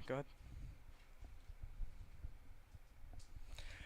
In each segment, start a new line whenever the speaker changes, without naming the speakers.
Go ahead.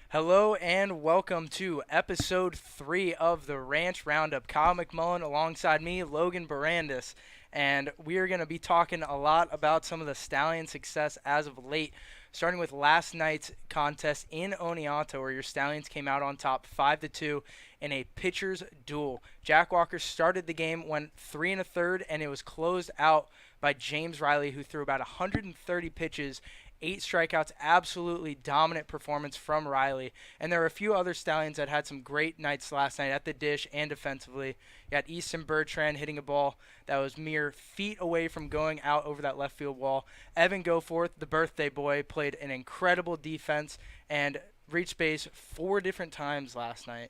Hello and welcome to episode 3 of the Ranch Roundup. Kyle McMullen alongside me, Logan Barandis. And we are going to be talking a lot about some of the Stallion success as of late, starting with last night's contest in Oneonta, where your Stallions came out on top 5-2 in a pitcher's duel. Jack Walker started the game, went 3 1/3, and it was closed out by James Riley, who threw about 130 pitches, 8 strikeouts, absolutely dominant performance from Riley. And there were a few other Stallions that had some great nights last night at the dish and defensively. You had Easton Bertrand hitting a ball that was mere feet away from going out over that left field wall. Evan Goforth, the birthday boy, played an incredible defense and reached base 4 different times last night.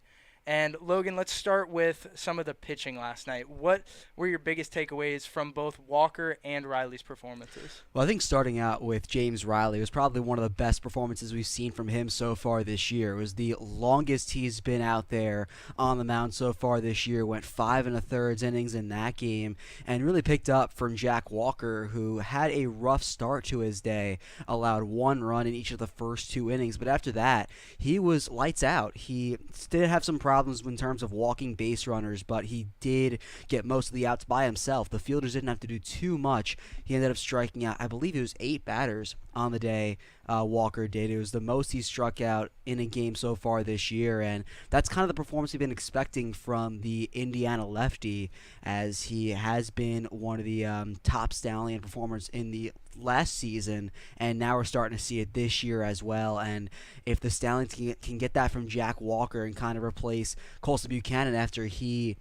And Logan, let's start with some of the pitching last night. What were your biggest takeaways from both Walker and Riley's performances?
Well, I think starting out with James Riley was probably one of the best performances we've seen from him so far this year. It was the longest he's been out there on the mound so far this year. Went 5 1/3 innings in that game and really picked up from Jack Walker, who had a rough start to his day, allowed 1 run in each of the first 2 innings. But after that, he was lights out. He did have some problems in terms of walking base runners, but he did get most of the outs by himself. The fielders didn't have to do too much. He ended up striking out, I believe it was 8 batters on the day. Walker did. It was the most he struck out in a game so far this year, and that's kind of the performance we've been expecting from the Indiana lefty, as he has been one of the top Stallion performers in the last season, and now we're starting to see it this year as well. And if the Stallions can get that from Jack Walker and kind of replace Colson Buchanan after he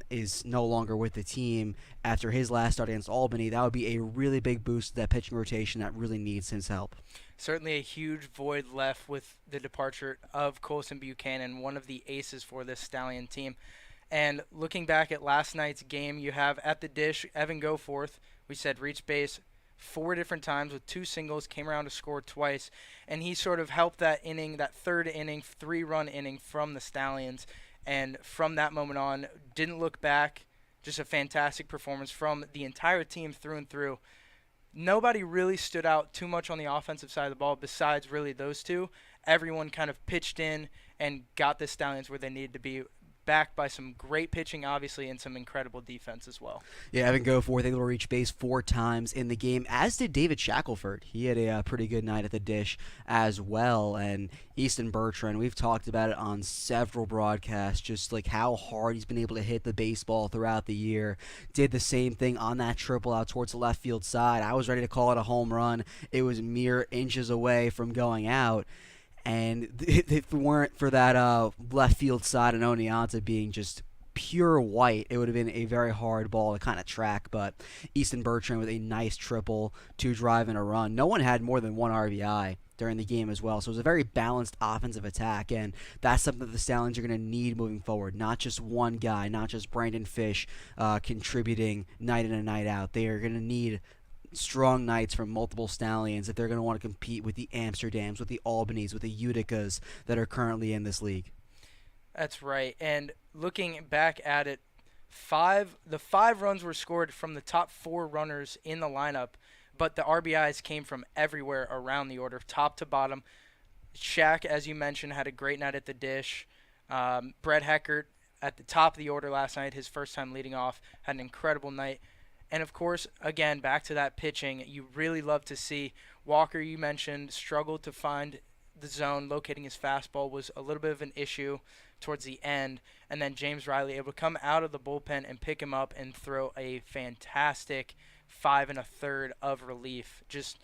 is no longer with the team after his last start against Albany, that would be a really big boost to that pitching rotation that really needs his help.
Certainly a huge void left with the departure of Colson Buchanan, one of the aces for this Stallion team. And looking back at last night's game, you have at the dish, Evan Goforth, we said reached base 4 different times with 2 singles, came around to score twice, and he sort of helped that inning, that 3rd inning, 3-run inning from the Stallions. And from that moment on, didn't look back, just a fantastic performance from the entire team through and through. Nobody really stood out too much on the offensive side of the ball besides really those two. Everyone kind of pitched in and got the Stallions where they needed to be, backed by some great pitching, obviously, and some incredible defense as well.
Yeah, Evan Goforth able to reach base 4 times in the game, as did David Shackelford. He had a pretty good night at the dish as well. And Easton Bertrand, we've talked about it on several broadcasts, just like how hard he's been able to hit the baseball throughout the year. Did the same thing on that triple out towards the left field side. I was ready to call it a home run. It was mere inches away from going out. And if it weren't for that left field side and Oneonta being just pure white, it would have been a very hard ball to kind of track. But Easton Bertrand with a nice triple, 2 drive and a run. No one had more than 1 RBI during the game as well. So it was a very balanced offensive attack, and that's something that the Stallions are going to need moving forward. Not just one guy, not just Brandon Fish contributing night in and night out. They are going to need strong nights from multiple Stallions if they're going to want to compete with the Amsterdams, with the Albanys, with the Uticas that are currently in this league.
That's right. And looking back at it, the 5 runs were scored from the top 4 runners in the lineup, but the RBIs came from everywhere around the order, top to bottom. Shaq, as you mentioned, had a great night at the dish. Brett Heckert at the top of the order last night, his first time leading off, had an incredible night. And, of course, again, back to that pitching, you really love to see Walker, you mentioned, struggled to find the zone. Locating his fastball was a little bit of an issue towards the end. And then James Riley able to come out of the bullpen and pick him up and throw a fantastic 5 1/3 of relief. Just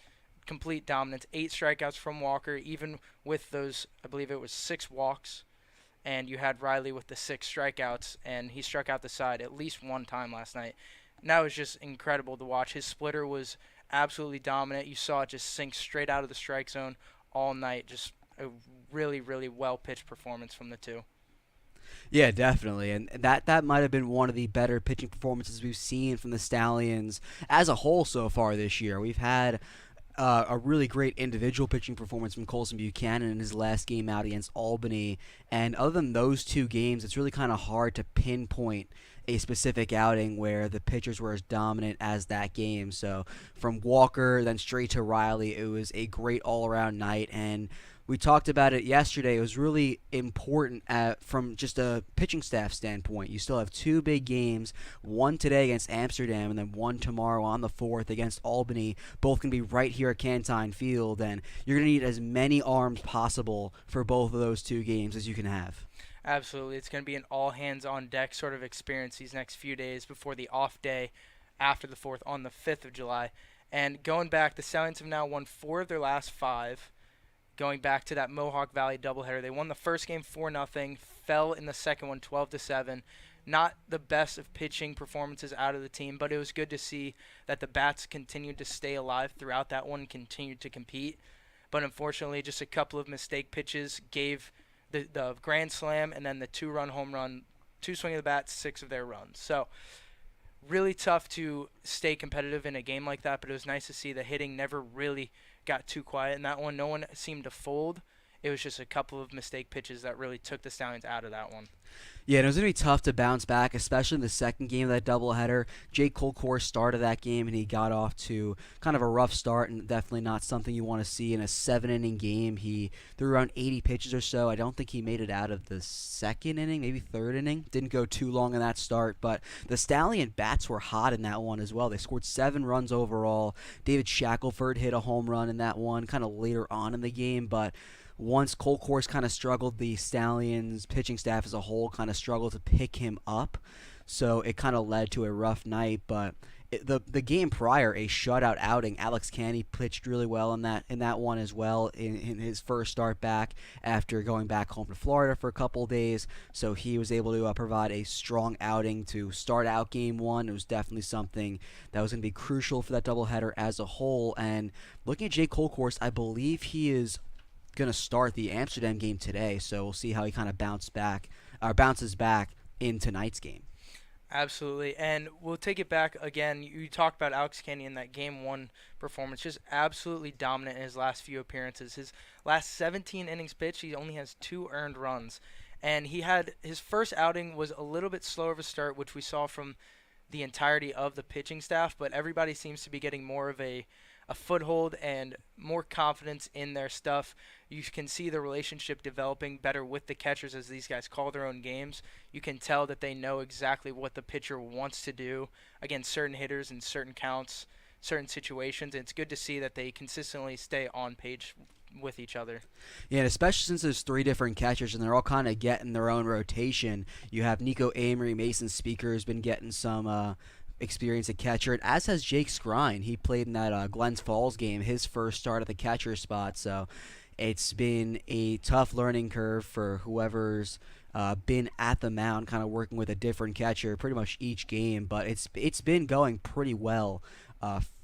complete dominance. 8 strikeouts from Walker, even with those, I believe it was 6 walks. And you had Riley with the 6 strikeouts, and he struck out the side at least 1 time last night. And that was just incredible to watch. His splitter was absolutely dominant. You saw it just sink straight out of the strike zone all night. Just a really, really well-pitched performance from the two.
Yeah, definitely. And that might have been one of the better pitching performances we've seen from the Stallions as a whole so far this year. We've had a really great individual pitching performance from Colson Buchanan in his last game out against Albany. And other than those 2 games, it's really kind of hard to pinpoint a specific outing where the pitchers were as dominant as that game. So from Walker then straight to Riley, it was a great all-around night, and we talked about it yesterday. It was really important from just a pitching staff standpoint. You still have two big games, one today against Amsterdam and then one tomorrow on the 4th against Albany. Both can be right here at Cantine Field, and you're going to need as many arms possible for both of those two games as you can have.
Absolutely. It's going to be an all hands on deck sort of experience these next few days before the off day after the 4th on the 5th of July. And going back, the Stallions have now won 4 of their last 5. Going back to that Mohawk Valley doubleheader, they won the first game 4-0, fell in the second one 12-7. Not the best of pitching performances out of the team, but it was good to see that the bats continued to stay alive throughout that one, continued to compete. But unfortunately, just a couple of mistake pitches gave the grand slam and then the 2-run home run, 2 swing of the bat, 6 of their runs. So really tough to stay competitive in a game like that, but it was nice to see the hitting never really got too quiet in that one. No one seemed to fold. It was just a couple of mistake pitches that really took the Stallions out of that one.
Yeah, and it was going to be tough to bounce back, especially in the second game of that doubleheader. Jake Colcourt started that game, and he got off to kind of a rough start, and definitely not something you want to see in a 7-inning game. He threw around 80 pitches or so. I don't think he made it out of the second inning, maybe third inning. Didn't go too long in that start, but the Stallion bats were hot in that one as well. They scored 7 runs overall. David Shackelford hit a home run in that one kind of later on in the game, but once Colcourt kind of struggled, the Stallions pitching staff as a whole kind of struggled to pick him up. So it kind of led to a rough night. But the game prior, a shutout outing, Alex Canny pitched really well in that one as well in his first start back after going back home to Florida for a couple of days. So he was able to provide a strong outing to start out game one. It was definitely something that was going to be crucial for that doubleheader as a whole. And looking at Jake Colcourt, I believe he is going to start the Amsterdam game today, so we'll see how he kind of bounces back in tonight's game.
Absolutely, and we'll take it back again. You talked about Alex Canny in that Game 1 performance, just absolutely dominant in his last few appearances. His last 17 innings pitched, he only has 2 earned runs, and he had his first outing was a little bit slower of a start, which we saw from the entirety of the pitching staff, but everybody seems to be getting more of a foothold and more confidence in their stuff. You can see the relationship developing better with the catchers as these guys call their own games. You can tell that they know exactly what the pitcher wants to do against certain hitters in certain counts, certain situations. And it's good to see that they consistently stay on page with each other.
Yeah, and especially since there's 3 different catchers and they're all kind of getting their own rotation. You have Nico Amory, Mason Speaker has been getting some experience at catcher, and as has Jake Skrine. He played in that Glens Falls game, his first start at the catcher spot, so it's been a tough learning curve for whoever's been at the mound, kind of working with a different catcher pretty much each game, but it's been going pretty well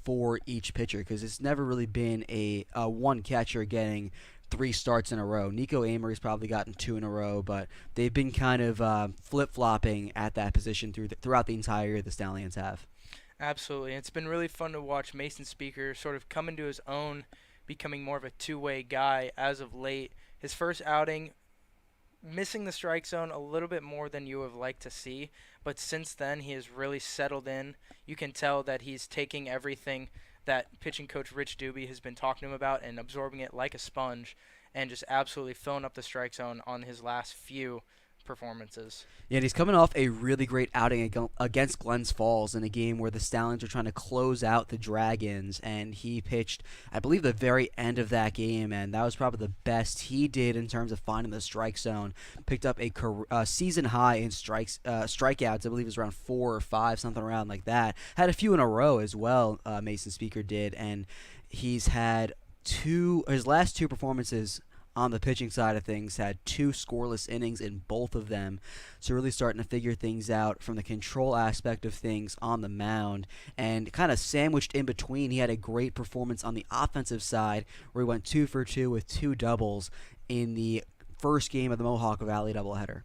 for each pitcher because it's never really been a one catcher getting 3 starts in a row. Nico Amory's probably gotten 2 in a row, but they've been kind of flip-flopping at that position throughout the entire year the Stallions have.
Absolutely. It's been really fun to watch Mason Speaker sort of come into his own, becoming more of a two-way guy as of late. His first outing, missing the strike zone a little bit more than you would have liked to see, but since then he has really settled in. You can tell that he's taking everything that pitching coach Rich Doobie has been talking to him about and absorbing it like a sponge and just absolutely filling up the strike zone on his last few performances.
Yeah, and he's coming off a really great outing against Glens Falls in a game where the Stallions were trying to close out the Dragons, and he pitched, I believe, the very end of that game, and that was probably the best he did in terms of finding the strike zone. Picked up a season high in strikeouts. I believe it was around 4 or 5, something around like that. Had a few in a row as well, Mason Speaker did, and he's had his last 2 performances on the pitching side of things, had 2 scoreless innings in both of them. So really starting to figure things out from the control aspect of things on the mound. And kind of sandwiched in between, he had a great performance on the offensive side where he went 2 for 2 with 2 doubles in the first game of the Mohawk Valley doubleheader.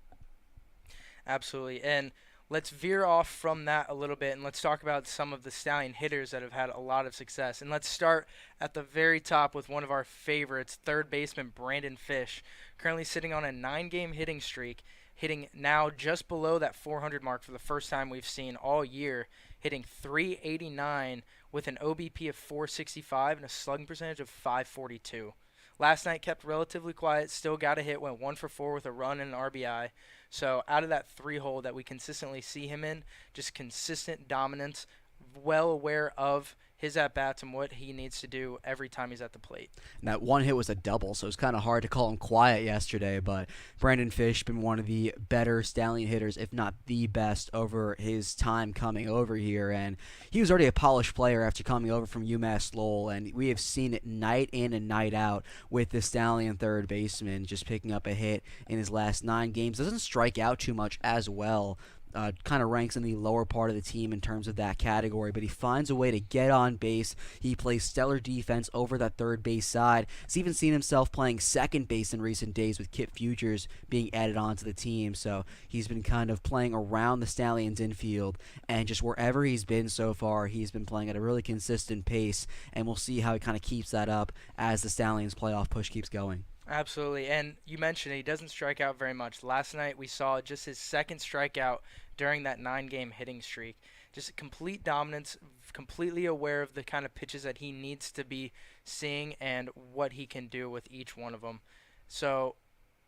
Absolutely. And let's veer off from that a little bit and let's talk about some of the Stallion hitters that have had a lot of success. And let's start at the very top with one of our favorites, third baseman Brandon Fish, currently sitting on a 9-game hitting streak. hitting now just below that 400 mark for the first time we've seen all year, hitting 389 with an OBP of 465 and a slugging percentage of 542. Last night kept relatively quiet, still got a hit, went 1 for 4 with a run and an RBI. So out of that 3 hole that we consistently see him in, just consistent dominance, well aware of his at bats and what he needs to do every time he's at the plate.
And that one hit was a double, so it was kind of hard to call him quiet yesterday. But Brandon Fish been one of the better Stallion hitters, if not the best, over his time coming over here. And he was already a polished player after coming over from UMass Lowell, and we have seen it night in and night out with the Stallion third baseman just picking up a hit in his last 9 games. Doesn't strike out too much as well. Kind of ranks in the lower part of the team in terms of that category, but he finds a way to get on base. He plays stellar defense over that third base side. He's even seen himself playing second base in recent days with Kip Futures being added onto the team, so he's been kind of playing around the Stallions infield, and just wherever he's been so far, he's been playing at a really consistent pace, and we'll see how he kind of keeps that up as the Stallions playoff push keeps going.
Absolutely, and you mentioned he doesn't strike out very much. Last night we saw just his second strikeout during that 9-game hitting streak. Just complete dominance, completely aware of the kind of pitches that he needs to be seeing and what he can do with each one of them. So,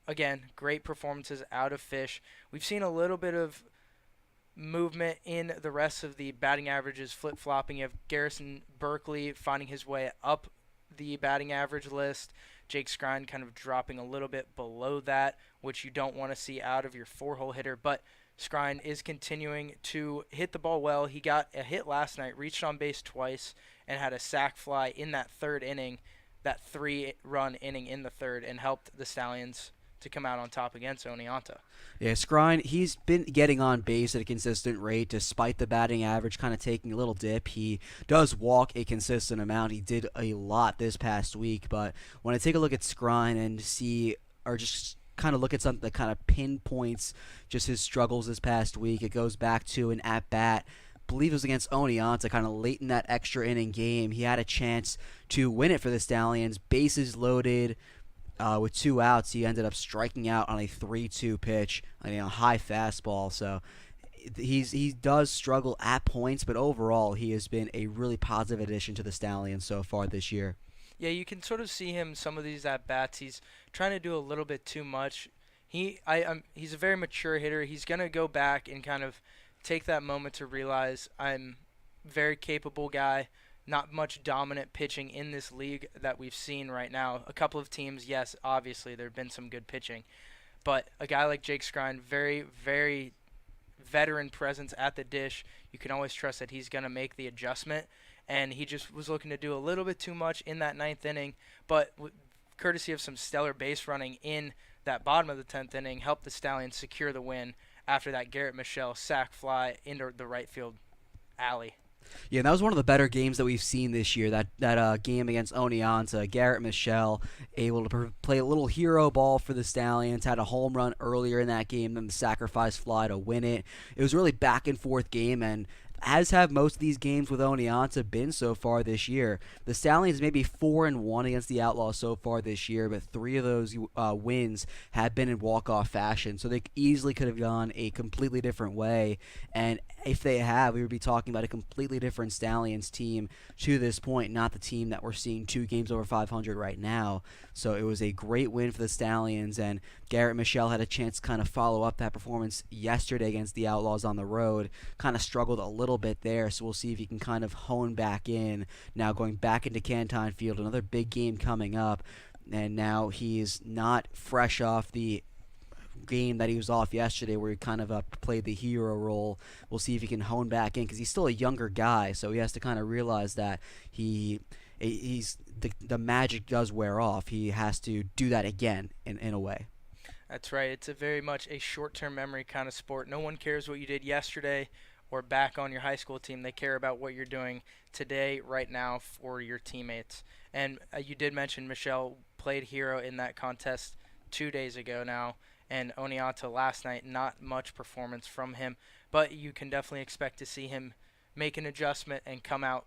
again, great performances out of Fish. We've seen a little bit of movement in the rest of the batting averages, flip-flopping. You have Garrison Berkeley finding his way up the batting average list. Jake Skrine kind of dropping a little bit below that, which you don't want to see out of your 4-hole hitter. But Skrine is continuing to hit the ball well. He got a hit last night, reached on base twice, and had a sac fly in that third inning, that 3-run inning in the third, and helped the Stallions to come out on top against Oneonta.
Yeah, Skrine, he's been getting on base at a consistent rate despite the batting average kind of taking a little dip. He does walk a consistent amount. He did a lot this past week, but when I take a look at Skrine and see, or just kind of look at something that kind of pinpoints just his struggles this past week, it goes back to an at-bat. I believe it was against Oneonta, kind of late in that extra inning game. He had a chance to win it for the Stallions, bases loaded, with 2 outs. He ended up striking out on a 3-2 pitch, a high fastball. So he does struggle at points, but overall he has been a really positive addition to the Stallions so far this year.
Yeah, you can sort of see him some of these at bats. He's trying to do a little bit too much. He's a very mature hitter. He's gonna go back and kind of take that moment to realize I'm a very capable guy. Not much dominant pitching in this league that we've seen right now. A couple of teams, yes, obviously there have been some good pitching, but a guy like Jake Skrine, very, very veteran presence at the dish. You can always trust that he's going to make the adjustment, and he just was looking to do a little bit too much in that 9th inning, but courtesy of some stellar base running in that bottom of the 10th inning, helped the Stallions secure the win after that Garrett Michelle sac fly into the right field alley.
Yeah, and that was one of the better games that we've seen this year. That game against Oneonta, Garrett Michelle able to play a little hero ball for the Stallions. Had a home run earlier in that game, then the sacrifice fly to win it. It was a really back and forth game, and as have most of these games with Oneonta been so far this year. The Stallions may be 4-1 against the Outlaws so far this year, but 3 of those wins have been in walk-off fashion, so they easily could have gone a completely different way. And if they have, we would be talking about a completely different Stallions team to this point, not the team that we're seeing 2 games over 500 right now. So it was a great win for the Stallions, and Garrett Michelle had a chance to kind of follow up that performance yesterday against the Outlaws on the road. Kind of struggled a little bit there, so we'll see if he can kind of hone back in. Now going back into Canton Field, another big game coming up, and now he's not fresh off the game that he was off yesterday where he kind of played the hero role. We'll see if he can hone back in because he's still a younger guy, so he has to kind of realize that the magic does wear off. He has to do that again in a way.
That's right. It's a very much a short-term memory kind of sport. No one cares what you did yesterday or back on your high school team. They care about what you're doing today, right now, for your teammates. And you did mention Michelle played hero in that contest 2 days ago now, and Oneonta last night, not much performance from him, but you can definitely expect to see him make an adjustment and come out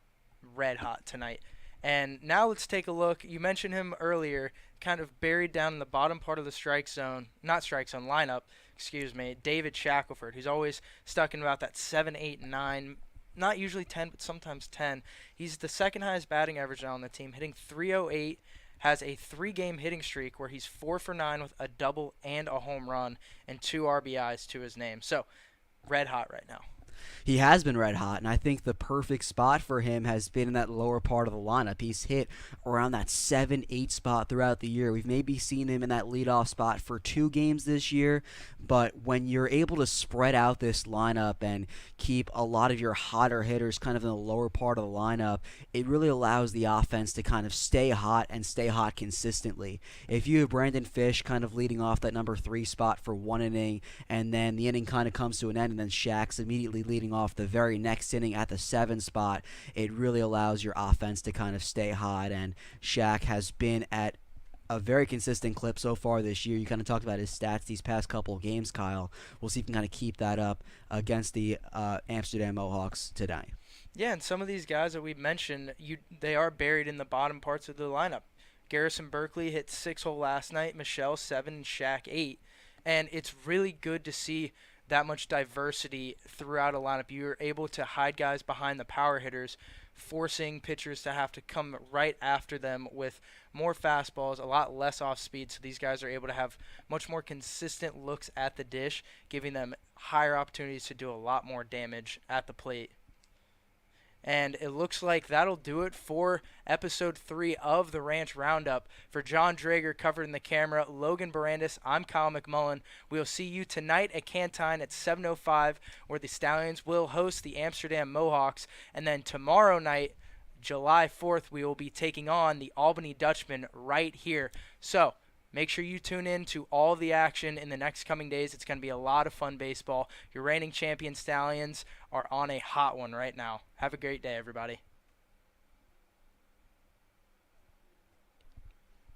red hot tonight. And now let's take a look. You mentioned him earlier, kind of buried down in the bottom part of the strike zone, not strike zone, lineup, excuse me, David Shackelford, who's always stuck in about that 7, 8, 9, not usually 10, but sometimes 10. He's the second highest batting average now on the team, hitting 308, has a 3-game hitting streak where he's 4 for 9 with a double and a home run and 2 RBIs to his name. So, red hot right now.
He has been red hot, and I think the perfect spot for him has been in that lower part of the lineup. He's hit around that 7-8 spot throughout the year. We've maybe seen him in that leadoff spot for 2 games this year, but when you're able to spread out this lineup and keep a lot of your hotter hitters kind of in the lower part of the lineup, it really allows the offense to kind of stay hot and stay hot consistently. If you have Brandon Fish kind of leading off that number 3 spot for 1 inning, and then the inning kind of comes to an end, and then Shaq's immediately leading off the very next inning at the 7 spot, it really allows your offense to kind of stay hot, and Shaq has been at a very consistent clip so far this year. You kind of talked about his stats these past couple of games, Kyle. We'll see if he can kind of keep that up against the Amsterdam Mohawks today.
Yeah, and some of these guys that we mentioned, they are buried in the bottom parts of the lineup. Garrison Berkeley hit 6-hole last night, Michelle 7, and Shaq 8. And it's really good to see that much diversity throughout a lineup. You're able to hide guys behind the power hitters, forcing pitchers to have to come right after them with more fastballs, a lot less off speed, so these guys are able to have much more consistent looks at the dish, giving them higher opportunities to do a lot more damage at the plate. And it looks like that'll do it for episode 3 of the Ranch Roundup. For John Drager covering the camera, Logan Barandis, I'm Kyle McMullen. We'll see you tonight at Cantine at 7:05, where the Stallions will host the Amsterdam Mohawks. And then tomorrow night, July 4th, we will be taking on the Albany Dutchmen right here. So make sure you tune in to all of the action in the next coming days. It's going to be a lot of fun baseball. Your reigning champion Stallions are on a hot one right now. Have a great day, everybody.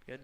Good.